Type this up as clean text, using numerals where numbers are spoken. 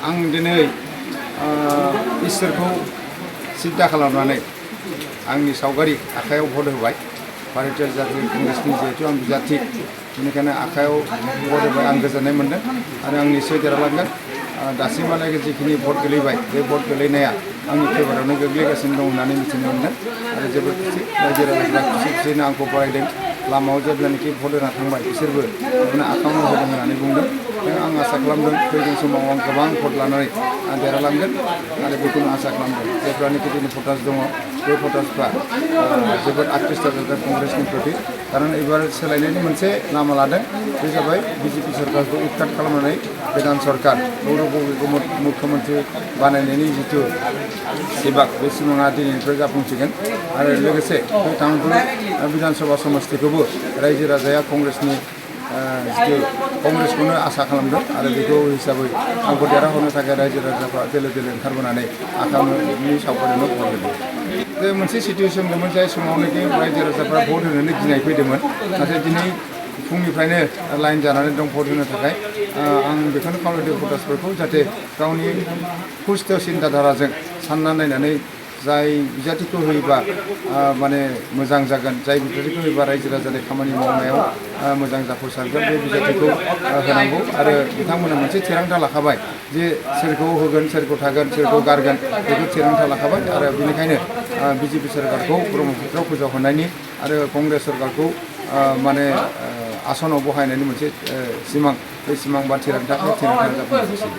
आं दिनै इसोरखौ सिद्दा खालामनानै आंनि सावगारि आखायाव भट होबाय। भारतीय जातीय कंग्रेसनि जिहेतु आं बिजाथि, बेनिखायनो आखायाव भट होबाय। आं गोजोननाय मोन्दों आरो आं निश्चय देरहालांगोन। दासिमहालागै जिखिनि भट गोलैबाय बे भट गोलैनाया आंनि फेभारावनो गोग्लैगासिनो दं होननानै मिथिनो मोन्दों आरो जोबोद खुसि। रायजो राजाफ्रा खुसि खुसिनो आंखौ बरायदों। लामायाव जेब्लानाखि भट होना थांबाय बिसोरबो बेखौनो आखायावनो होदों होननानै बुंदों। आं आसा खालामदों फैगौ समाव आं गोबां भट लानानै आं देरहालांगोन आरो बेखौनो आसा खालामदों। जेब्लानाखि दिनै भटार्स दङ बे भटार्सफ्रा जोबोद आकृष्ट जादों कंग्रेसनि प्रति। खारन एबार सोलायनायनि मोनसे लामा लादों, बे जाबाय बिजेपि सरकारखौ उৎखाट खालामनानै गोदान सरकार गौरब गगैखौ मुख्यमन्त्रि बानायनायनि जिथु सिमां, बे सिमाङा दिनैनिफ्राय जाफुंसिगोन आरो लोगोसे बे तामुलपुर बिधानसभा समस्तिखौबो रायजो राजाया कंग्रेसखौनो आसा खालामदों आरो बेखौ हिसाबै आंखौ देरहाहोनो थाखाय रायजो राजाफ्रा दोलो दोलो ओंखारबोनानै आखायावनो सावगारिनो भट होदों। बे मोनसे सिटुवेसन दंमोन जाय समावनोखि रायजो राजाफ्रा भट होनोनो गिनाय फैदोंमोन, नाथाय दिनै फुंनिफ्रायनो लाइन जानानै दं भट होनो थाखाय। आं बेखौनो खावलायदों भटार्सफोरखौ जाहाथे गावनि खुस्थ' सिन्ताधाराजों सानना नायनानै जाय बिजाथिखौ होयोबा माने मोजां जागोन, जाय बिजाथिखौ होयोबा रायजो राजानि खामानि मावनायाव मोजां जाफुंसारगोन, बे बिजाथिखौ होनांगौ। आरो बिथांमोना मोनसे थिरांथा लाखाबाय जे सोरखौ होगोन, सोरखौ थागोन, सोरखौ गारगोन, बेखौ थिरांथा लाखाबाय आरो बेनिखायनो बिजेपि सरकारखौ ब्रह्मपुत्रआव फोजावहरनायनि आरो कंग्रेस सरकारखौ माने आसनाव बहायनायनि मोनसे सिमां, बे सिमां बा थिरांथाखौ जाफुंहोसिगोन।